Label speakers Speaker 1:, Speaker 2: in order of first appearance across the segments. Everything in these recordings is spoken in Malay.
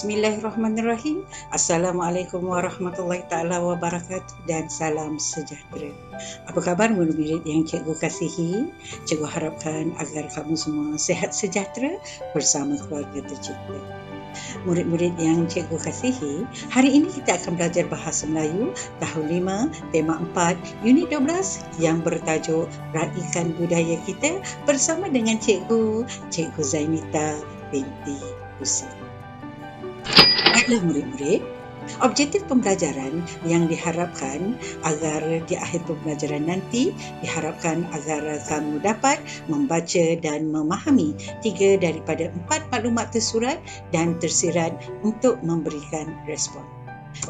Speaker 1: Bismillahirrahmanirrahim. Assalamualaikum warahmatullahi taala wabarakatuh dan salam sejahtera. Apa khabar murid-murid yang cikgu kasihi? Cikgu harapkan agar kamu semua sihat sejahtera bersama keluarga tercinta. Murid-murid yang cikgu kasihi, hari ini kita akan belajar bahasa Melayu tahun 5, tema 4, unit 12 yang bertajuk Raikan Budaya Kita bersama dengan Cikgu Zainita binti Husin. Baiklah murid-murid, objektif pembelajaran yang diharapkan agar di akhir pembelajaran nanti diharapkan agar kamu dapat membaca dan memahami 3 daripada 4 maklumat tersurat dan tersirat untuk memberikan respon.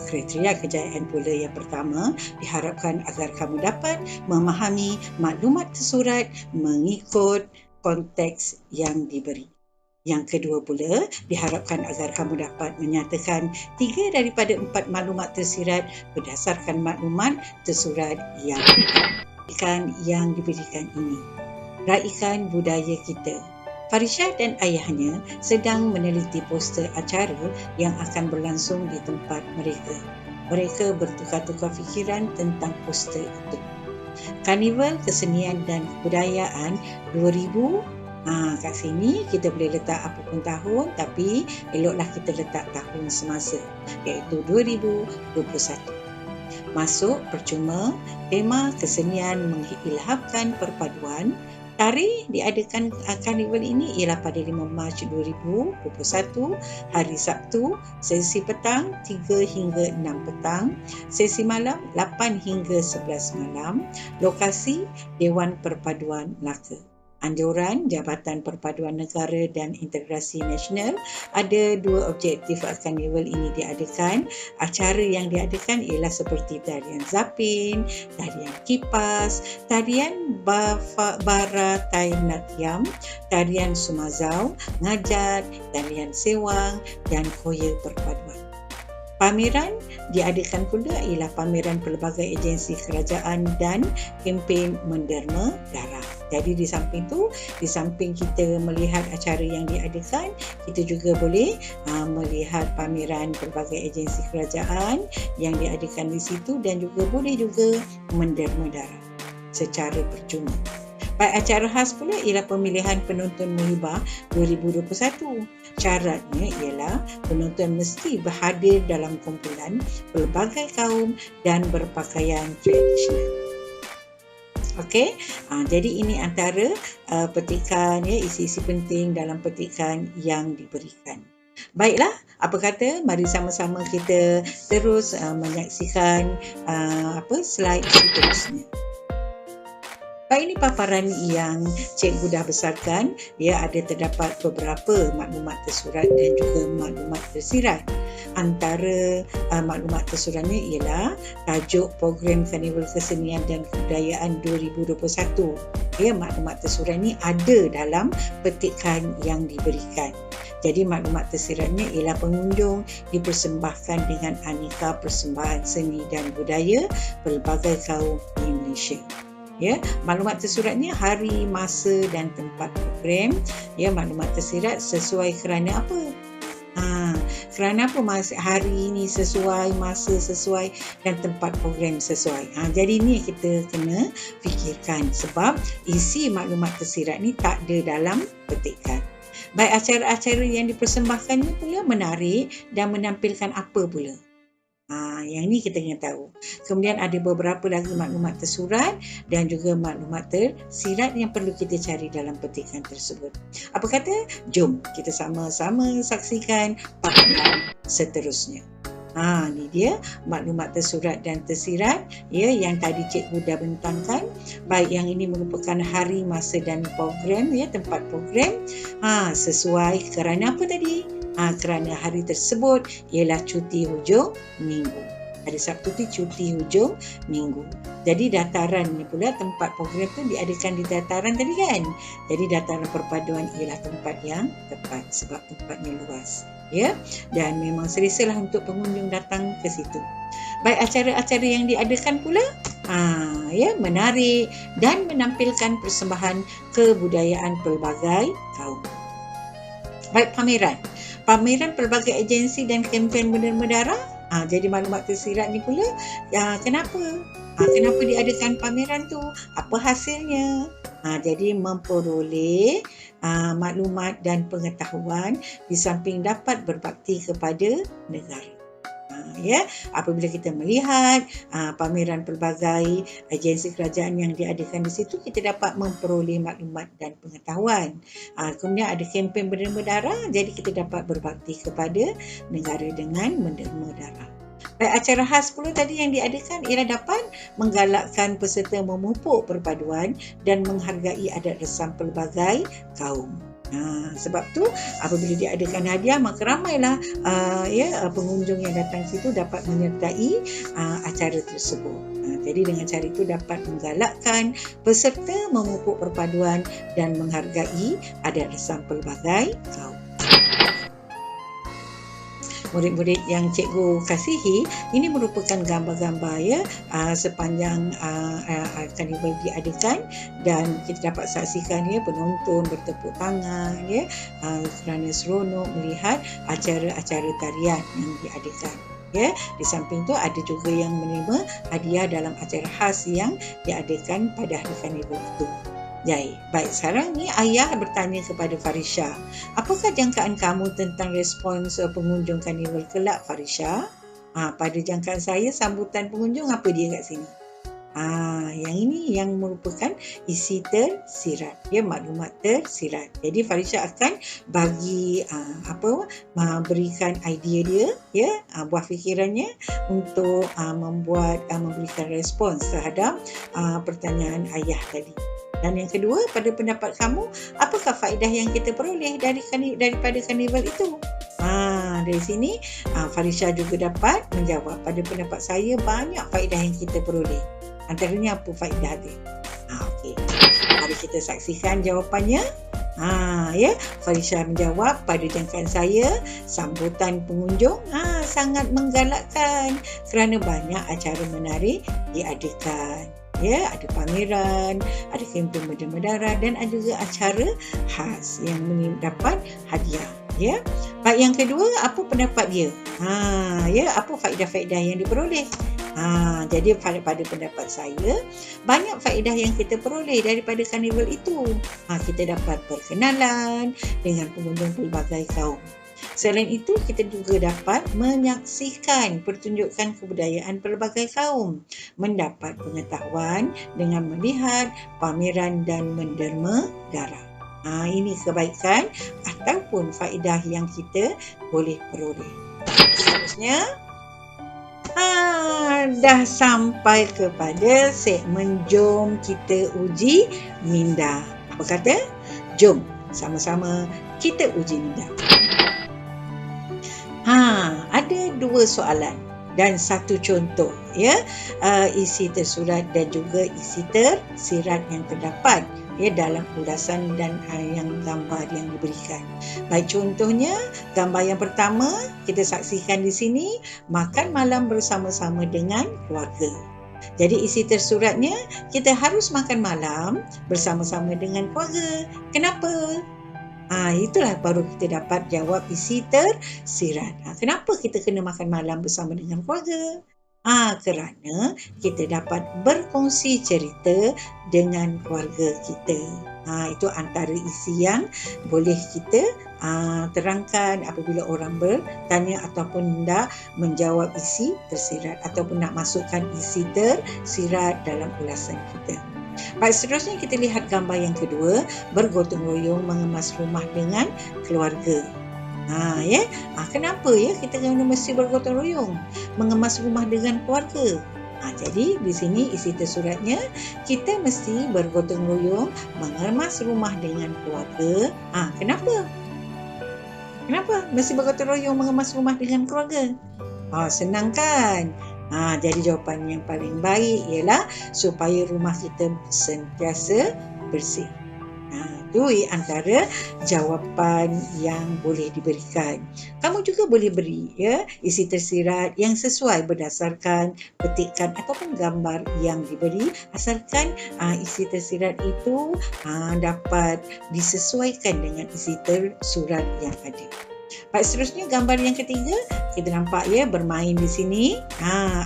Speaker 1: Kriteria kejayaan pula yang pertama, diharapkan agar kamu dapat memahami maklumat tersurat mengikut konteks yang diberi. Yang kedua pula, diharapkan agar kamu dapat menyatakan 3 daripada 4 maklumat tersirat berdasarkan maklumat tersurat yang diberikan ini. Raikan budaya kita. Farisha dan ayahnya sedang meneliti poster acara yang akan berlangsung di tempat mereka. Mereka bertukar-tukar fikiran tentang poster itu. Karnival Kesenian dan Kebudayaan 2000. Kat sini kita boleh letak apapun tahun, tapi eloklah kita letak tahun semasa, iaitu 2021. Masuk percuma, tema kesenian mengilhamkan perpaduan. Tarikh diadakan karnival ini ialah pada 5 Mac 2021, hari Sabtu, sesi petang 3 hingga 6 petang, sesi malam 8 hingga 11 malam, lokasi Dewan Perpaduan Melaka. Anjuran Jabatan Perpaduan Negara dan Integrasi Nasional, ada 2 objektif karnival ini diadakan. Acara yang diadakan ialah seperti tarian zapin, tarian kipas, tarian Bharatanatyam, tarian Sumazau, ngajat, tarian sewang dan koya perpaduan. Pameran diadakan pula ialah pameran pelbagai agensi kerajaan dan kempen menderma darah. Jadi di samping kita melihat acara yang diadakan, kita juga boleh melihat pameran pelbagai agensi kerajaan yang diadakan di situ dan juga boleh juga menderma darah secara percuma. Baik, acara khas pula ialah pemilihan penonton Muhibah 2021. Syaratnya ialah penonton mesti berhadir dalam kumpulan pelbagai kaum dan berpakaian tradisional. Okey, jadi ini antara petikan, isi-isi penting dalam petikan yang diberikan. Baiklah, apa kata mari sama-sama kita terus menyaksikan slide seterusnya. Baik, ini paparan yang cikgu dah besarkan. Terdapat beberapa maklumat tersurat dan juga maklumat tersirat. Antara maklumat tersuratnya ialah tajuk program Karnival Kesenian dan Kebudayaan 2021. Maklumat tersurat ini ada dalam petikan yang diberikan. Jadi maklumat tersiratnya ialah pengunjung dipersembahkan dengan aneka persembahan seni dan budaya pelbagai kaum di Malaysia. Maklumat tersuratnya hari, masa dan tempat program. Maklumat tersirat sesuai kerana apa? Kerana apa hari ini sesuai, masa sesuai dan tempat program sesuai. Jadi ni kita kena fikirkan sebab isi maklumat tersirat ni tak ada dalam petikan. Baik, acara-acara yang dipersembahkannya pula menarik dan menampilkan apa pula? Yang ni kita kena tahu. Kemudian ada beberapa lagi maklumat tersurat dan juga maklumat tersirat yang perlu kita cari dalam petikan tersebut. Apa kata? Jom kita sama-sama saksikan paparan seterusnya. Ni dia maklumat tersurat dan tersirat yang tadi cikgu dah bentangkan. Baik, yang ini merupakan hari, masa dan program, tempat program. Sesuai kerana apa tadi? Kerana hari tersebut ialah cuti hujung minggu. Hari Sabtu tu cuti hujung minggu. Jadi dataran ni pula, tempat program tu diadakan di dataran tadi kan. Jadi dataran perpaduan ialah tempat yang tepat sebab tempatnya luas. Dan memang selesalah untuk pengunjung datang ke situ. Baik, acara-acara yang diadakan pula menarik dan menampilkan persembahan kebudayaan pelbagai kaum. Baik, pameran. Pameran pelbagai agensi dan kempen menderma darah. Jadi maklumat tersirat ni pula, kenapa? Kenapa diadakan pameran tu? Apa hasilnya? Jadi memperoleh maklumat dan pengetahuan di samping dapat berbakti kepada negara. Apabila kita melihat pameran pelbagai agensi kerajaan yang diadakan di situ, kita dapat memperoleh maklumat dan pengetahuan. Kemudian ada kempen menderma darah, jadi kita dapat berbakti kepada negara dengan menderma darah. Baik, acara khas pula tadi yang diadakan ialah dapat menggalakkan peserta memupuk perpaduan dan menghargai adat resam pelbagai kaum. Sebab tu apabila diadakan hadiah, maka ramailah pengunjung yang datang situ dapat menyertai acara tersebut. Jadi dengan cara itu dapat menggalakkan peserta memupuk perpaduan dan menghargai adat resam pelbagai kaum. Murid-murid yang cikgu kasihi, ini merupakan gambar-gambar sepanjang karnival diadakan, dan kita dapat saksikan penonton bertepuk tangan kerana seronok melihat acara-acara tarian yang diadakan. Di samping tu ada juga yang menerima hadiah dalam acara khas yang diadakan pada hari karnival itu. Baik, sekarang ni ayah bertanya kepada Farisha, apakah jangkaan kamu tentang respons pengunjung karnival kelak, Farisha? Pada jangkaan saya, sambutan pengunjung apa dia kat sini? Yang ini yang merupakan isi tersirat, maklumat tersirat. Jadi Farisha akan bagi berikan idea dia, buah fikirannya untuk memberikan respons terhadap pertanyaan ayah tadi. Dan yang kedua, pada pendapat kamu, apakah faedah yang kita peroleh daripada karnival itu? Dari sini, Farisha juga dapat menjawab, pada pendapat saya banyak faedah yang kita peroleh. Antaranya apa faedah dia? Okey. Mari kita saksikan jawapannya. Farisha menjawab, pada jangkaan saya, sambutan pengunjung sangat menggalakkan kerana banyak acara menarik diadakan. Ada pameran, ada kempen menderma darah, dan ada juga acara khas yang mendapat hadiah. Baik, yang kedua, apa pendapat dia? Apa faedah-faedah yang diperoleh? Jadi pada pendapat saya, banyak faedah yang kita peroleh daripada karnival itu. Kita dapat berkenalan dengan pengunjung pelbagai kaum. Selain itu, kita juga dapat menyaksikan pertunjukan kebudayaan pelbagai kaum, mendapat pengetahuan dengan melihat pameran dan menderma darah. Ini kebaikan ataupun faedah yang kita boleh peroleh. Seterusnya, dah sampai kepada segmen Jom Kita Uji Minda. Apa kata? Jom sama-sama kita uji minda. Ada dua soalan dan satu contoh isi tersurat dan juga isi tersirat yang terdapat dalam ulasan dan yang gambar yang diberikan. Baik, contohnya gambar yang pertama kita saksikan di sini, makan malam bersama-sama dengan keluarga. Jadi isi tersuratnya, kita harus makan malam bersama-sama dengan keluarga. Kenapa? Itulah baru kita dapat jawab isi tersirat. Kenapa kita kena makan malam bersama dengan keluarga? Kerana kita dapat berkongsi cerita dengan keluarga kita. Itu antara isi yang boleh kita terangkan apabila orang bertanya ataupun hendak menjawab isi tersirat ataupun nak masukkan isi tersirat dalam ulasan kita. Baik, seterusnya kita lihat gambar yang kedua, bergotong royong mengemas rumah dengan keluarga. Kenapa kita kena mesti bergotong royong mengemas rumah dengan keluarga? Jadi di sini isi tersuratnya, kita mesti bergotong royong mengemas rumah dengan keluarga. Kenapa? Kenapa mesti bergotong royong mengemas rumah dengan keluarga? Senang kan? Jadi jawapan yang paling baik ialah supaya rumah kita sentiasa bersih. Itu antara jawapan yang boleh diberikan. Kamu juga boleh beri isi tersirat yang sesuai berdasarkan petikan ataupun gambar yang diberi, asalkan isi tersirat itu dapat disesuaikan dengan isi tersurat yang ada. Baik, seterusnya gambar yang ketiga, kita nampak ya bermain di sini.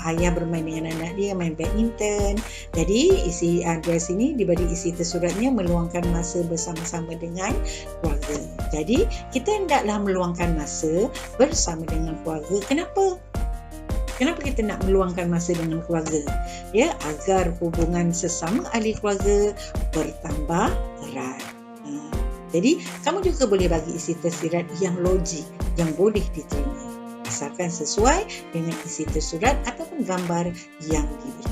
Speaker 1: Ayah bermain dengan anak dia, main badminton. Jadi isi di sini diberi isi tersuratnya meluangkan masa bersama-sama dengan keluarga. Jadi kita hendaklah meluangkan masa bersama dengan keluarga. Kenapa? Kenapa kita nak meluangkan masa dengan keluarga? Ya, agar hubungan sesama ahli keluarga bertambah erat. Jadi, kamu juga boleh bagi isi tersirat yang logik, yang boleh diterima. Asalkan sesuai dengan isi tersurat ataupun gambar yang diberi.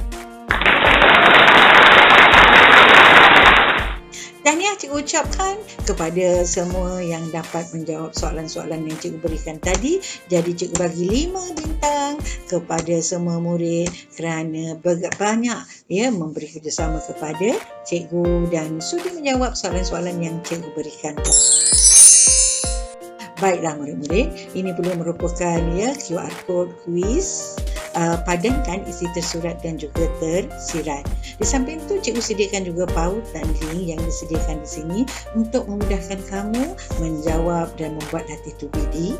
Speaker 1: Tahniah cikgu ucapkan kepada semua yang dapat menjawab soalan-soalan yang cikgu berikan tadi. Jadi cikgu bagi 5 bintang kepada semua murid kerana banyak memberi kerjasama kepada cikgu dan sudi menjawab soalan-soalan yang cikgu berikan. Baiklah murid-murid, ini perlu merupakan QR code quiz. Padankan isi tersurat dan juga tersirat. Di samping itu, cikgu sediakan juga pautan link yang disediakan di sini untuk memudahkan kamu menjawab dan membuat hati tubi.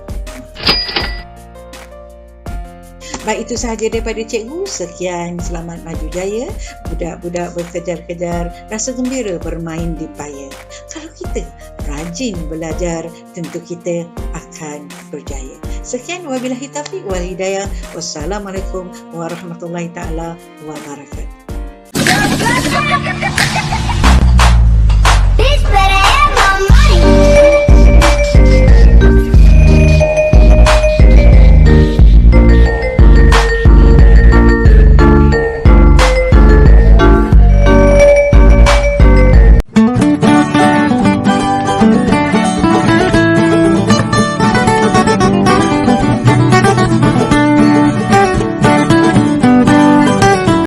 Speaker 1: Baik, itu sahaja daripada cikgu. Sekian, selamat maju jaya. Budak-budak berkejar-kejar, rasa gembira bermain di paya. Kalau kita rajin belajar, tentu kita akan berjaya. Sekian, wabillahi taufiq wal hidayah. Wassalamualaikum warahmatullahi taala wabarakatuh.